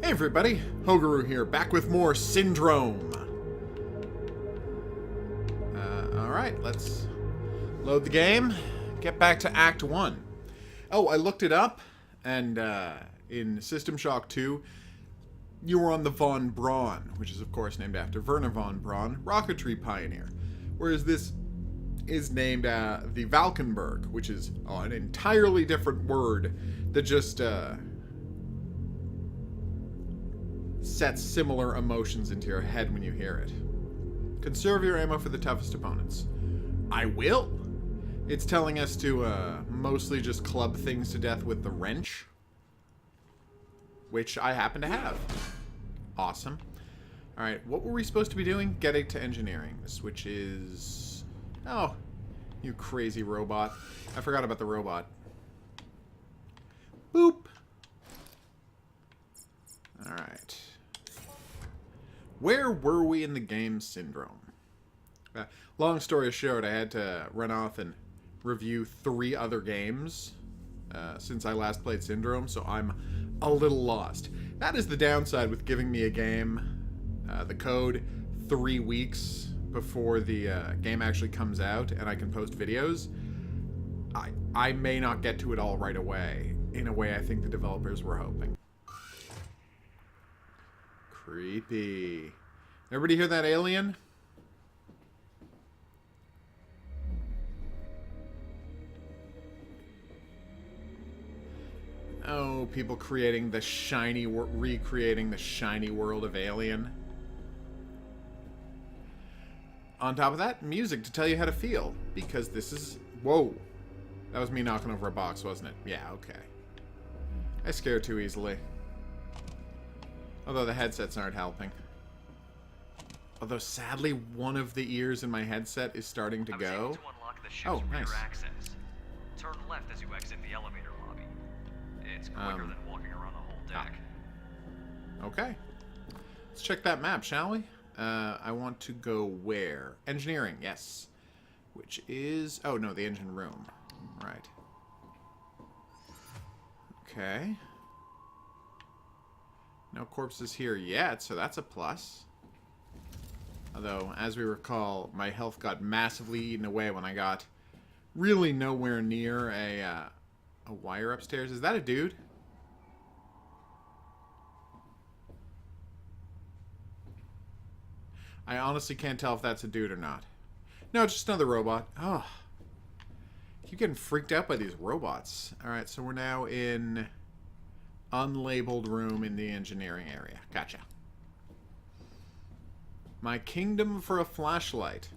Hey everybody, HOGuru here, back with more Syndrome. Alright, let's load the game, get back to Act 1. Oh, I looked it up, and in System Shock 2, you were on the Von Braun, which is of course named after Werner von Braun, rocketry pioneer. Whereas this is named the Valkenburg, which is an entirely different word that just sets similar emotions into your head when you hear it. Conserve your ammo for the toughest opponents. I will. It's telling us to mostly just club things to death with the wrench, which I happen to have. Awesome. Alright, what were we supposed to be doing? Getting to engineering, which is... Oh, you crazy robot. I forgot about the robot. Boop. Alright. Where were we in the game Syndrome? Long story short, I had to run off and review 3 other games since I last played Syndrome, so I'm a little lost. That is the downside with giving me a game, the code, 3 weeks before the game actually comes out and I can post videos. I may not get to it all right away, in a way I think the developers were hoping. Creepy. Everybody hear that alien? Oh, people creating the shiny, recreating the shiny world of Alien. On top of that, music to tell you how to feel, because this is... Whoa. That was me knocking over a box, wasn't it? Yeah, okay. I scare too easily. Although the headsets aren't helping. Although, sadly, one of the ears in my headset is starting to go. Oh, nice. Turn left as you exit the elevator lobby. It's quicker than walking around the whole deck. Okay. Let's check that map, shall we? I want to go where? Engineering, yes. Which is... Oh, no, the engine room. Right. Okay. No corpses here yet, so that's a plus. Although, as we recall, my health got massively eaten away when I got really nowhere near a wire upstairs. Is that a dude? I honestly can't tell if that's a dude or not. No, it's just another robot. Oh. I keep getting freaked out by these robots. Alright, so we're now in... unlabeled room in the engineering area. Gotcha. My kingdom for a flashlight.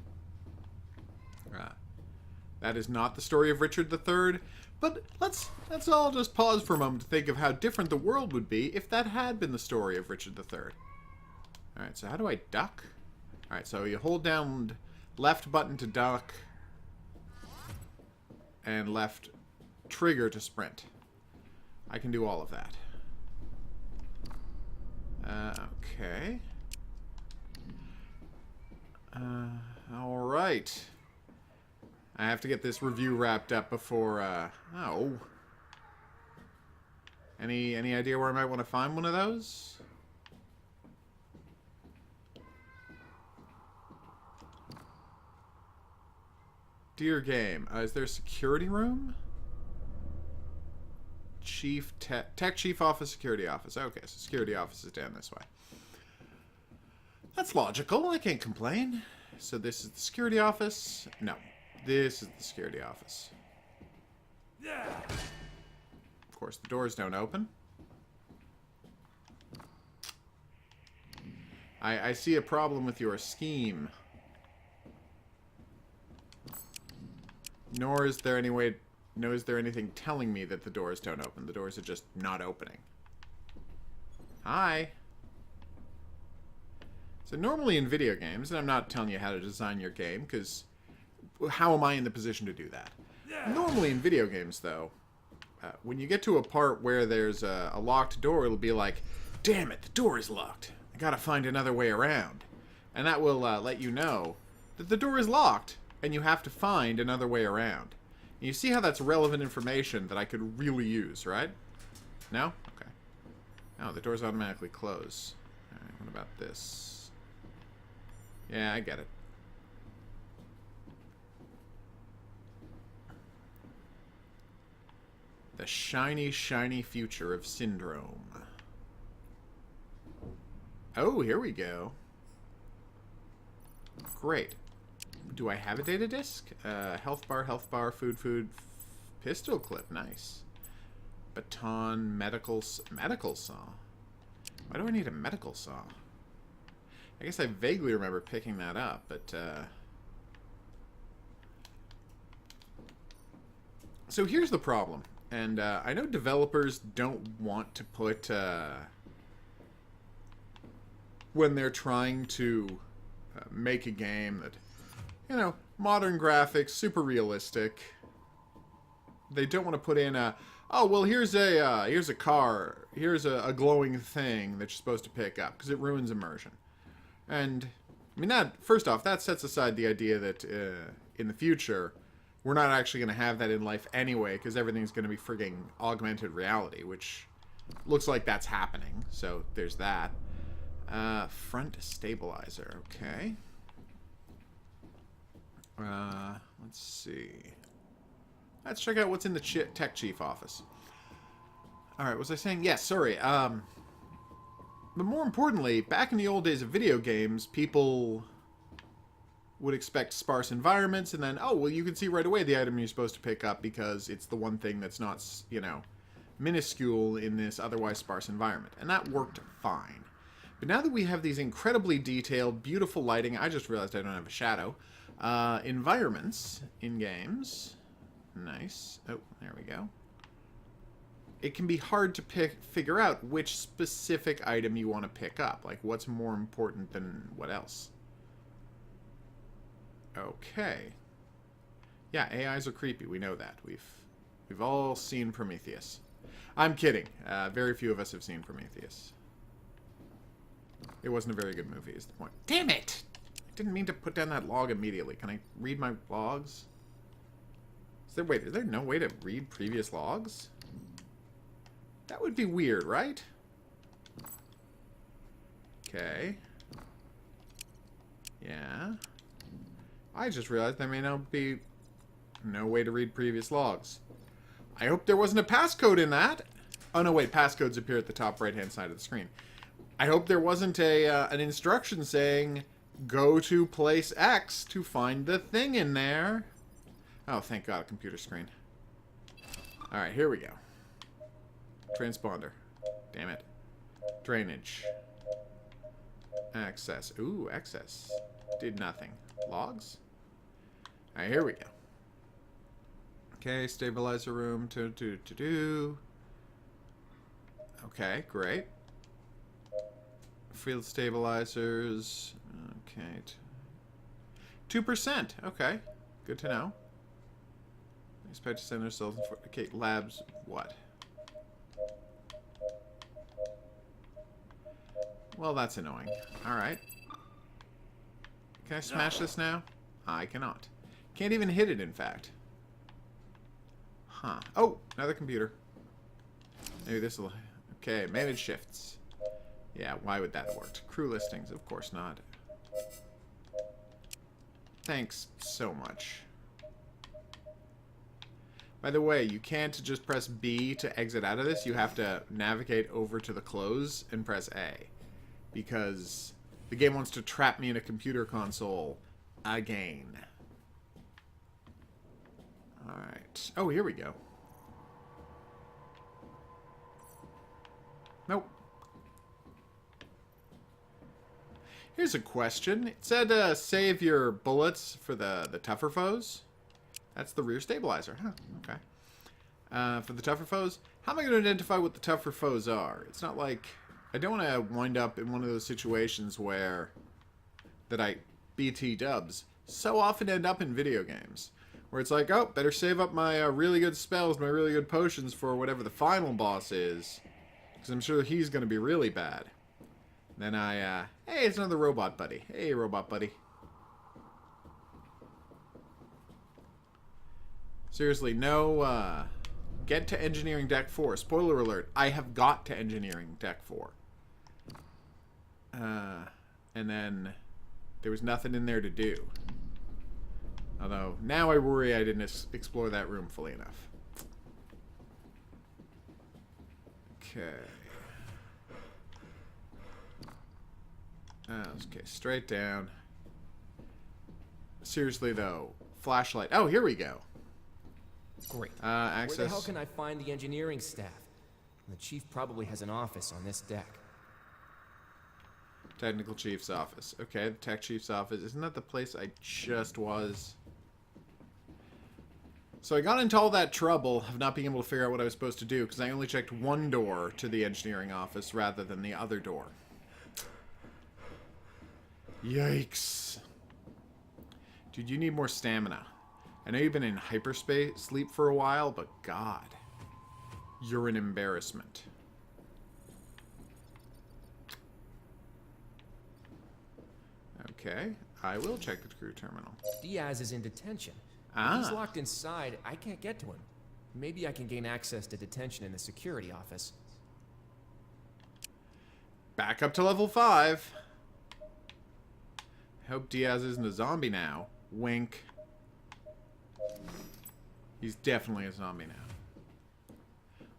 That is not the story of Richard III, but let's all just pause for a moment to think of how different the world would be if that had been the story of Richard III. Alright, so how do I duck? Alright, so you hold down left button to duck and left trigger to sprint. I can do all of that. Okay. Alright. I have to get this review wrapped up before, oh. Any idea where I might want to find one of those? Dear game. Is there a security room? Chief Tech Chief Office, Security Office. Okay, so Security Office is down this way. That's logical. I can't complain. So this is the Security Office. No, this is the Security Office. Of course, the doors don't open. I see a problem with your scheme. Nor is there any way... No, is there anything telling me that the doors don't open? The doors are just not opening. Hi. So normally in video games, and I'm not telling you how to design your game, because how am I in the position to do that? Normally in video games, though, when you get to a part where there's a locked door, it'll be like, damn it, the door is locked. I gotta find another way around. And that will let you know that the door is locked, and you have to find another way around. You see how that's relevant information that I could really use, right? No? Okay. Oh, the doors automatically close. Alright, what about this? Yeah, I get it. The shiny, shiny future of Syndrome. Oh, here we go. Great. Do I have a data disc? Health bar, food, pistol clip. Nice. Baton, medical saw. Why do I need a medical saw? I guess I vaguely remember picking that up, but, So here's the problem. And, I know developers don't want to put, when they're trying to make a game that, you know, modern graphics, super realistic. They don't want to put in a, oh, well, here's a car, here's a glowing thing that you're supposed to pick up, because it ruins immersion. And, I mean, that, first off, that sets aside the idea that in the future, we're not actually going to have that in life anyway, because everything's going to be frigging augmented reality, which looks like that's happening. So, there's that. Front stabilizer, okay. Let's see. Let's check out what's in the tech chief office. Alright, was I saying? Yes, sorry. But more importantly, back in the old days of video games, people would expect sparse environments, and then, oh, well, you can see right away the item you're supposed to pick up because it's the one thing that's not, you know, minuscule in this otherwise sparse environment. And that worked fine. But now that we have these incredibly detailed, beautiful lighting, I just realized I don't have a shadow, environments in games. Nice. Oh, there we go. It can be hard to figure out which specific item you want to pick up. Like, what's more important than what else? Okay. Yeah, AIs are creepy. We know that. We've all seen Prometheus. I'm kidding. Very few of us have seen Prometheus. It wasn't a very good movie, is the point. Damn it! I didn't mean to put down that log immediately. Can I read my logs? Wait, is there no way to read previous logs? That would be weird, right? Okay. Yeah. I just realized there may not be no way to read previous logs. I hope there wasn't a passcode in that. Oh, no, wait. Passcodes appear at the top right-hand side of the screen. I hope there wasn't an instruction saying, go to place X to find the thing in there. Oh, thank God, a computer screen. Alright, here we go. Transponder. Damn it. Drainage. Access. Ooh, access. Did nothing. Logs? Alright, here we go. Okay, stabilizer room. Okay, great. Field stabilizers. Okay. 2%. Okay. Good to know. Expect to send ourselves for okay, labs. What? Well, that's annoying. Alright. Can I smash this now? I cannot. Can't even hit it, in fact. Huh. Oh! Another computer. Maybe this will... Okay, manage shifts. Yeah, why would that have worked? Crew listings, of course not. Thanks so much. By the way, you can't just press B to exit out of this. You have to navigate over to the close and press A. Because the game wants to trap me in a computer console again. Alright. Oh, here we go. Nope. Here's a question. It said save your bullets for the tougher foes. That's the rear stabilizer. Huh, okay. For the tougher foes, how am I going to identify what the tougher foes are? It's not like... I don't want to wind up in one of those situations where... that I BT dubs so often end up in video games. Where it's like, oh, better save up my really good spells, my really good potions for whatever the final boss is. Because I'm sure he's going to be really bad. Then hey, it's another robot buddy. Hey, robot buddy. Seriously, no Get to engineering deck 4. Spoiler alert, I have got to engineering deck 4. And then there was nothing in there to do. Although, now I worry I didn't explore that room fully enough. Okay. Okay, straight down. Seriously, though. Flashlight. Oh, here we go. Great. Access. Where the hell can I find the engineering staff? The chief probably has an office on this deck. Technical chief's office. Okay, the tech chief's office. Isn't that the place I just was? So I got into all that trouble of not being able to figure out what I was supposed to do because I only checked one door to the engineering office rather than the other door. Yikes. Dude, you need more stamina. I know you've been in hyperspace sleep for a while, but God, you're an embarrassment. Okay, I will check the crew terminal. Diaz is in detention. Ah. If he's locked inside, I can't get to him. Maybe I can gain access to detention in the security office. Back up to level 5. I hope Diaz isn't a zombie now. Wink. He's definitely a zombie now.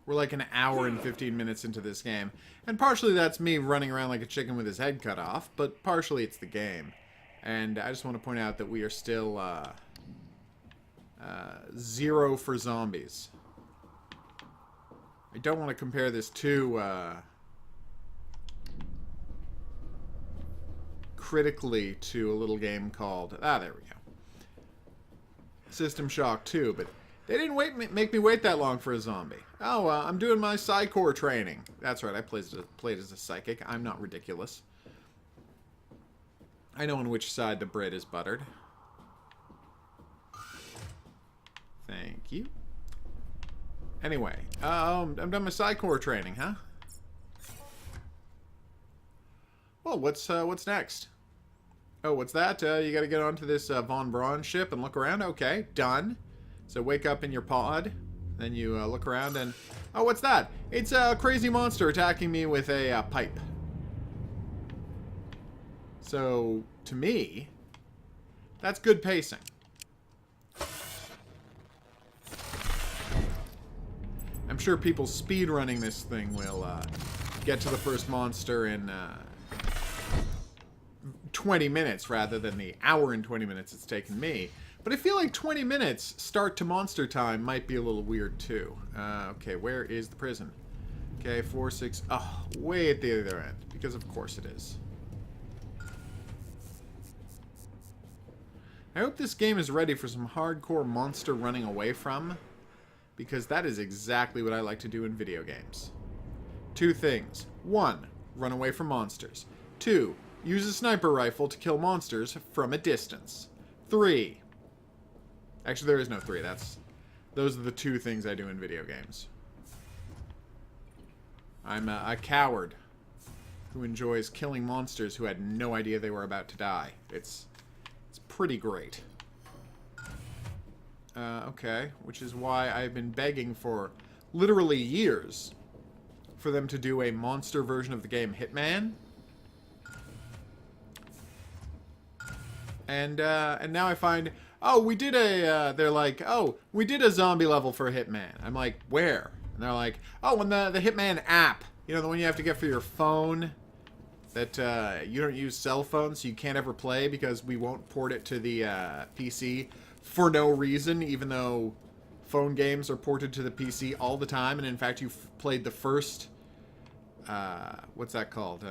We're like an hour and 15 minutes into this game. And partially that's me running around like a chicken with his head cut off, but partially it's the game. And I just want to point out that we are still 0 for zombies. I don't want to compare this to critically to a little game called... there we go. System Shock 2, but they didn't make me wait that long for a zombie. Oh, I'm doing my Psycore training. That's right, I played as a psychic. I'm not ridiculous. I know on which side the bread is buttered. Thank you. Anyway, I'm done my Psycore training, huh? Well, what's next? Oh, what's that? You gotta get onto this Von Braun ship and look around? Okay, done. So wake up in your pod, then you look around and... Oh, what's that? It's a crazy monster attacking me with a pipe. So, to me, that's good pacing. I'm sure people speedrunning this thing will get to the first monster in 20 minutes rather than the hour and 20 minutes it's taken me. But I feel like 20 minutes start to monster time might be a little weird too. Okay, where is the prison? Okay, 4, 6... Oh, way at the other end. Because of course it is. I hope this game is ready for some hardcore monster running away from. Because that is exactly what I like to do in video games. 2 things. 1, run away from monsters. 2, use a sniper rifle to kill monsters from a distance. 3. Actually, there is no 3. Those are the 2 things I do in video games. I'm a coward who enjoys killing monsters who had no idea they were about to die. It's pretty great. Okay, which is why I've been begging for literally years for them to do a monster version of the game Hitman. And now I find, oh, we did a, they're like, oh, we did a zombie level for Hitman. I'm like, where? And they're like, oh, in the Hitman app. You know, the one you have to get for your phone. That you don't use cell phones, so you can't ever play because we won't port it to the PC for no reason, even though phone games are ported to the PC all the time. And in fact, you've played the first, what's that called?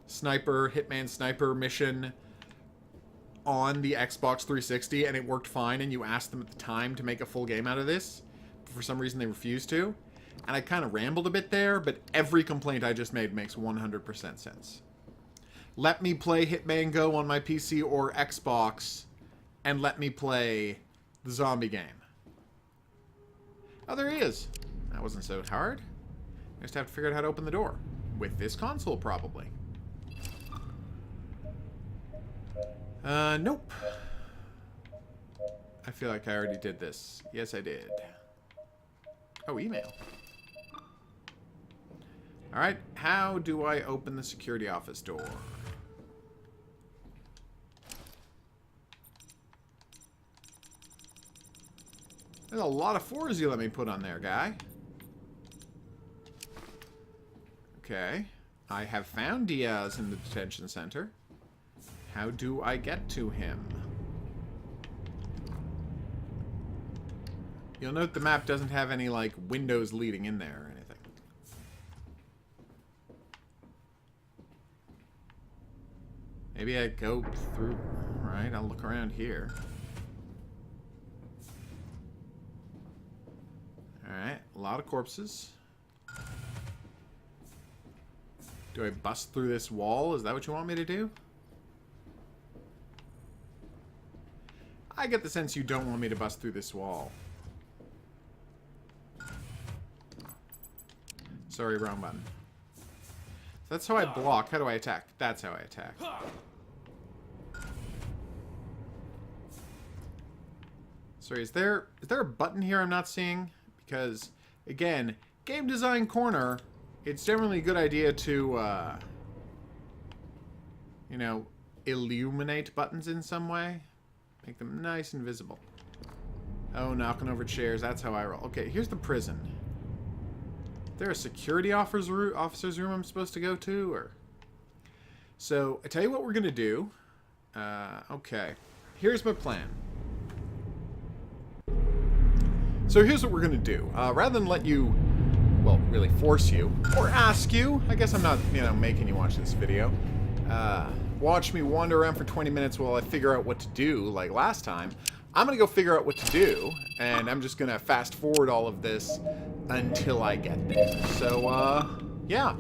Hitman Sniper mission on the Xbox 360, and it worked fine, and you asked them at the time to make a full game out of this. But for some reason, they refused to. And I kind of rambled a bit there, but every complaint I just made makes 100% sense. Let me play Hitman Go on my PC or Xbox, and let me play the zombie game. Oh, there he is. That wasn't so hard. I just have to figure out how to open the door. With this console, probably. Nope. I feel like I already did this. Yes, I did. Oh, email. Alright, how do I open the security office door? There's a lot of fours you let me put on there, guy. Okay. I have found Diaz in the detention center. How do I get to him? You'll note the map doesn't have any, like, windows leading in there or anything. Maybe I go through... Right, I'll look around here. Alright, a lot of corpses. Do I bust through this wall? Is that what you want me to do? I get the sense you don't want me to bust through this wall. Sorry, wrong button. That's how I block. How do I attack? That's how I attack. Sorry, is there a button here I'm not seeing? Because, again, game design corner, it's generally a good idea to, you know, illuminate buttons in some way. Make them nice and visible. Oh, knocking over chairs. That's how I roll. Okay, here's the prison. Is there a security officer's room I'm supposed to go to? Or so, I tell you what we're going to do. Okay. Here's my plan. So here's what we're going to do. Rather than let you, well, really force you, or ask you, I guess I'm not, you know, making you watch this video. Watch me wander around for 20 minutes while I figure out what to do, like last time. I'm going to go figure out what to do, and I'm just going to fast forward all of this until I get there. So, yeah.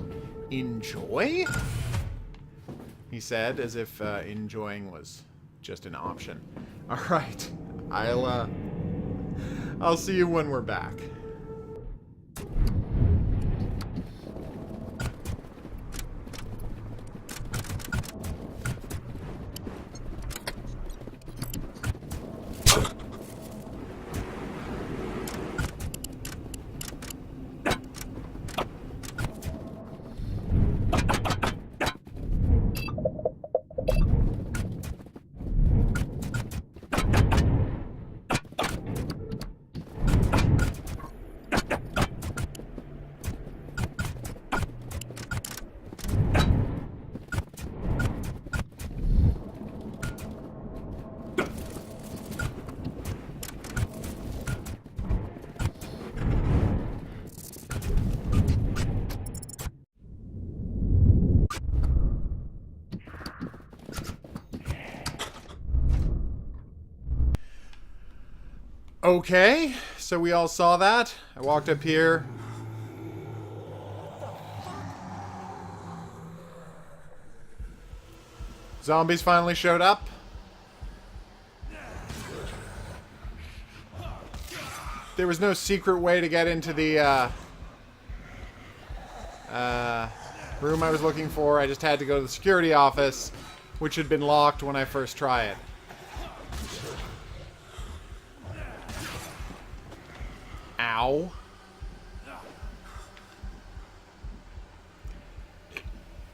Enjoy? He said, as if enjoying was just an option. Alright. I'll see you when we're back. Okay, so we all saw that. I walked up here. Zombies finally showed up. There was no secret way to get into the room I was looking for. I just had to go to the security office, which had been locked when I first tried it. Ow.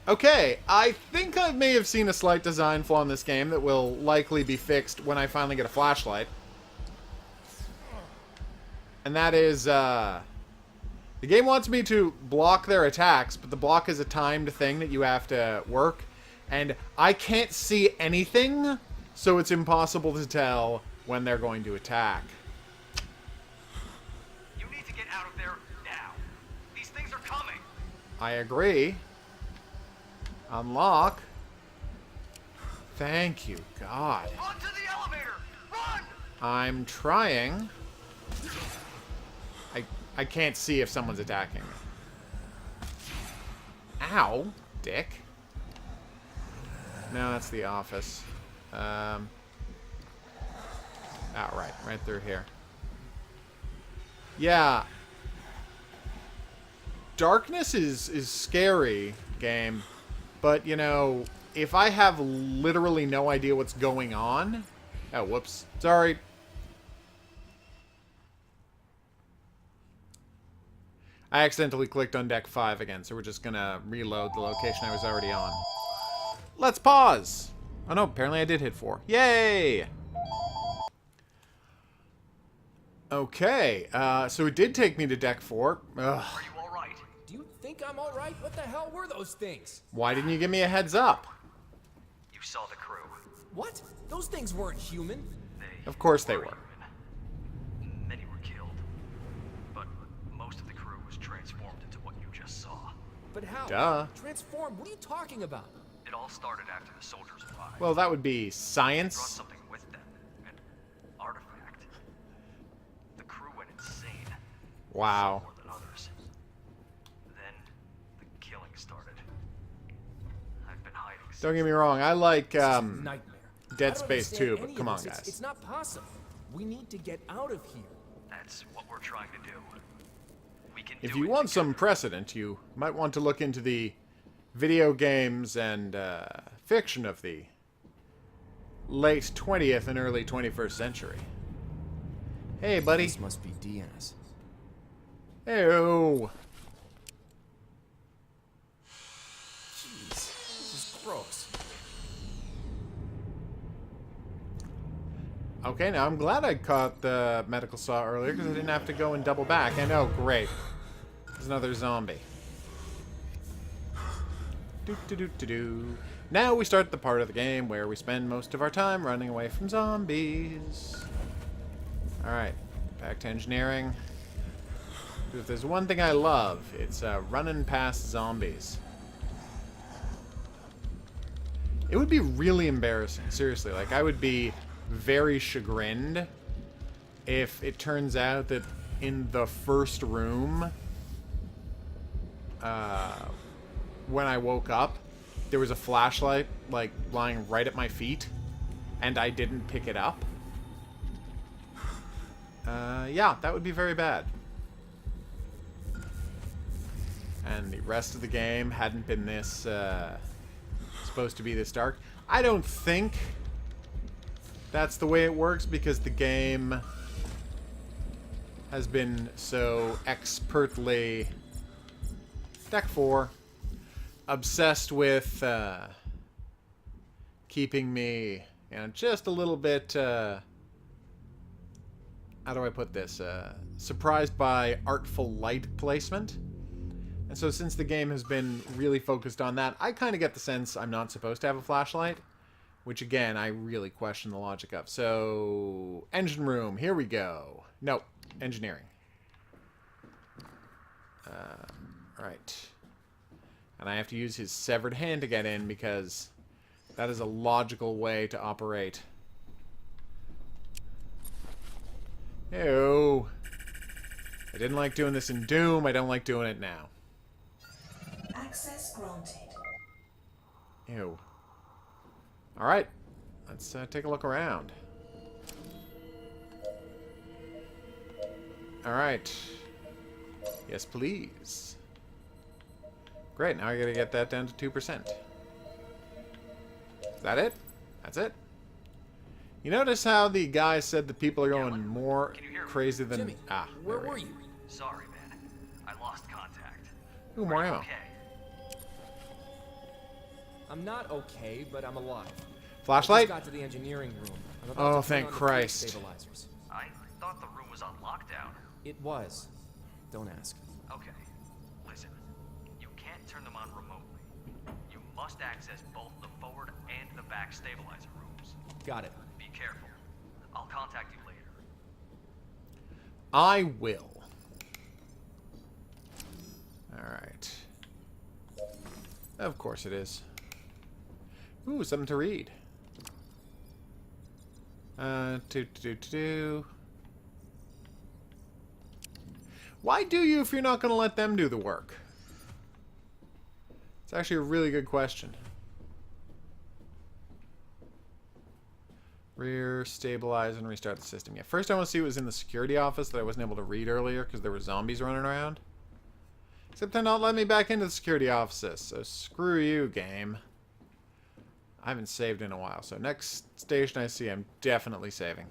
Okay, I think I may have seen a slight design flaw in this game that will likely be fixed when I finally get a flashlight. And that is, the game wants me to block their attacks, but the block is a timed thing that you have to work. And I can't see anything, so it's impossible to tell when they're going to attack. Out of there now. These things are coming. I agree. Unlock. Thank you, God. Onto the elevator. Run! I'm trying. I can't see if someone's attacking me. Ow, dick. No, that's the office. Oh, right through here. Yeah. Darkness is scary, game. But, you know, if I have literally no idea what's going on... Oh, whoops. Sorry. I accidentally clicked on deck 5 again, so we're just gonna reload the location I was already on. Let's pause! Oh no, apparently I did hit 4. Yay! Okay, so it did take me to deck 4. Ugh. Are you alright? Do you think I'm alright? What the hell were those things? Why didn't you give me a heads up? You saw the crew. What? Those things weren't human. Of course they were. Human. Many were killed. But most of the crew was transformed into what you just saw. But how? Duh. Transformed? What are you talking about? It all started after the soldiers arrived. Well, that would be They brought science. something with them. An artifact. The crew went insane. Wow. Some more than others. Then the killing started. I've been hiding since. Don't get me wrong, I like, Nightmare. Dead I don't Space understand 2, any but of come on, this. guys. It's not possible. We need to get out of here. That's what we're trying to do. We can If do you it want some together. precedent, you might want to look into the video games and fiction of the late 20th and early 21st century. Hey, buddy. This must be Diaz. Ew. Jeez, this is gross. Okay, now I'm glad I caught the medical saw earlier because I didn't have to go and double back. I know, great. There's another zombie. Do. Now we start the part of the game where we spend most of our time running away from zombies. Alright, back to engineering. If there's one thing I love, it's running past zombies. It would be really embarrassing, seriously. Like, I would be very chagrined if it turns out that in the first room, when I woke up, there was a flashlight, like, lying right at my feet, and I didn't pick it up. Yeah, that would be very bad. And the rest of the game hadn't been this, supposed to be this dark. I don't think that's the way it works, because the game has been so expertly, deck 4, obsessed with keeping me, you know, just a little bit, how do I put this, surprised by artful light placement. And so since the game has been really focused on that, I kind of get the sense I'm not supposed to have a flashlight. Which, again, I really question the logic of. So, engine room, here we go. Nope, engineering. Right. And I have to use his severed hand to get in because that is a logical way to operate. Ew. I didn't like doing this in Doom. I don't like doing it now. Access granted. Ew. Alright. Let's take a look around. Alright. Yes, please. Great, now I gotta get that down to 2%. Is that it? That's it? You notice how the guy said that people are going more Can you hear me? crazy than... Jimmy, where there we were go. you? Sorry, man. I lost contact. Ooh, more Are you ammo. okay? I'm not okay, but I'm alive. I Flashlight? just got to the engineering room. I'm about Oh, to turn thank on the Christ. brake stabilizers. I thought the room was on lockdown. It was. Don't ask. Okay. Listen. You can't turn them on remotely. You must access both the forward and the back stabilizer rooms. Got it. Be careful. I'll contact you later. I will. Alright. Of course it is. Ooh, something to read. Why do you if you're not going to let them do the work? It's actually a really good question. Rear, stabilize, and restart the system. Yeah, first I want to see what was in the security office that I wasn't able to read earlier because there were zombies running around. Except they're not letting me back into the security offices, so screw you, game. I haven't saved in a while, so next station I see, I'm definitely saving.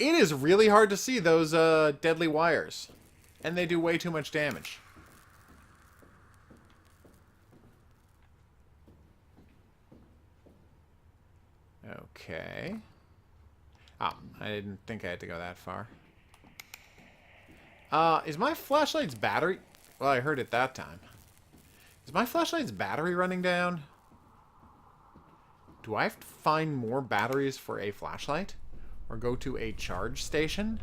It is really hard to see those deadly wires. And they do way too much damage. Okay. Oh, I didn't think I had to go that far. Is my flashlight's battery... Well, I heard it that time. Is my flashlight's battery running down? Do I have to find more batteries for a flashlight? Or go to a charge station?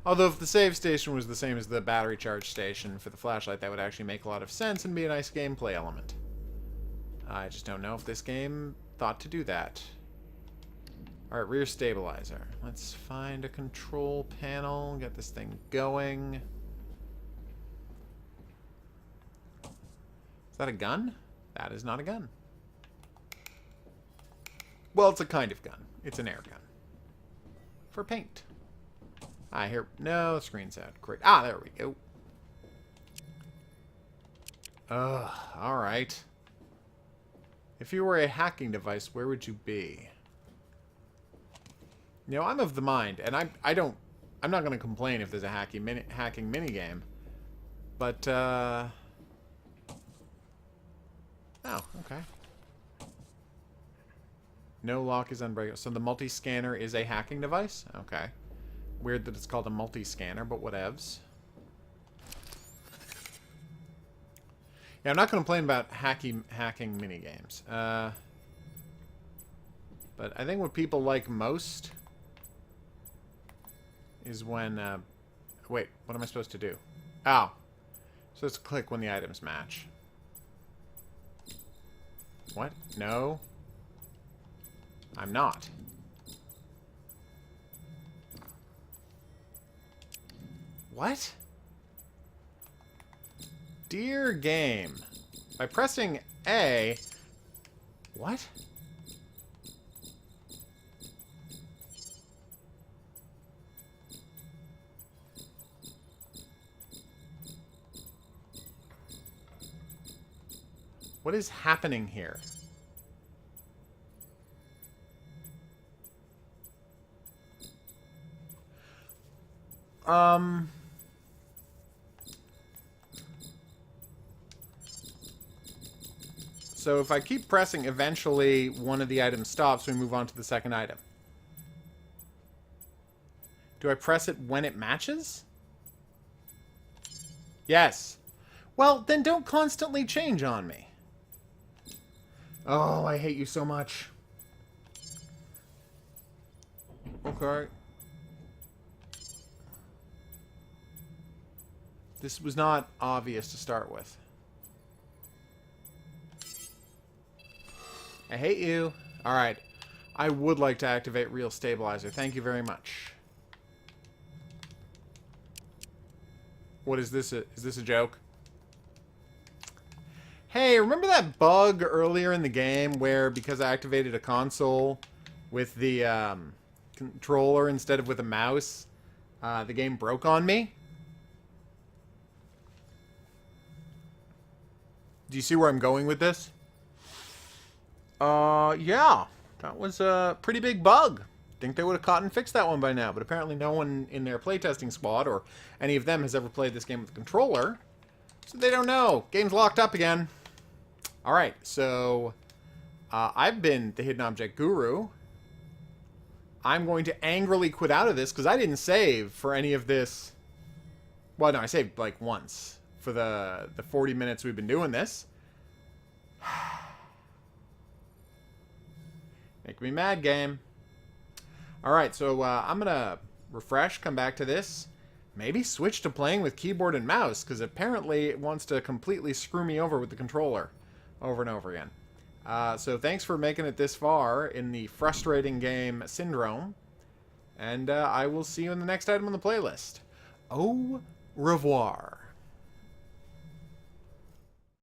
Although if the save station was the same as the battery charge station for the flashlight, that would actually make a lot of sense and be a nice gameplay element. I just don't know if this game thought to do that. Alright, rear stabilizer. Let's find a control panel, get this thing going. Is that a gun? That is not a gun. Well, it's a kind of gun. It's an air gun. For paint. Ah, here. No, the screen's out. Great. Ah, there we go. Alright. If you were a hacking device, where would you be? You know, I'm of the mind, and I'm not going to complain if there's a hacking minigame. But, oh, okay. No lock is unbreakable. So the multi-scanner is a hacking device? Okay. Weird that it's called a multi-scanner, but whatevs. Yeah, I'm not going to complain about hacking minigames. But I think what people like most is when... wait, what am I supposed to do? Oh. So let's click when the items match. What? No. I'm not. What? Dear game. By pressing A... What? What is happening here? So if I keep pressing, eventually one of the items stops, we move on to the second item. Do I press it when it matches? Yes. Well, then don't constantly change on me. Oh, I hate you so much. Okay. This was not obvious to start with. I hate you. Alright. I would like to activate real stabilizer. Thank you very much. What is this? Is this a joke? Hey, remember that bug earlier in the game where because I activated a console with the controller instead of with a mouse, the game broke on me? Do you see where I'm going with this? Yeah. That was a pretty big bug. Think they would have caught and fixed that one by now, but apparently no one in their playtesting squad or any of them has ever played this game with a controller, so they don't know. Game's locked up again. Alright, so I've been the Hidden Object Guru. I'm going to angrily quit out of this because I didn't save for any of this. Well, no, I saved like once for the 40 minutes we've been doing this. Make me mad, game. Alright, so I'm going to refresh, come back to this. Maybe switch to playing with keyboard and mouse, because apparently it wants to completely screw me over with the controller over and over again. So thanks for making it this far in the frustrating game Syndrome. And I will see you in the next item on the playlist. Au revoir.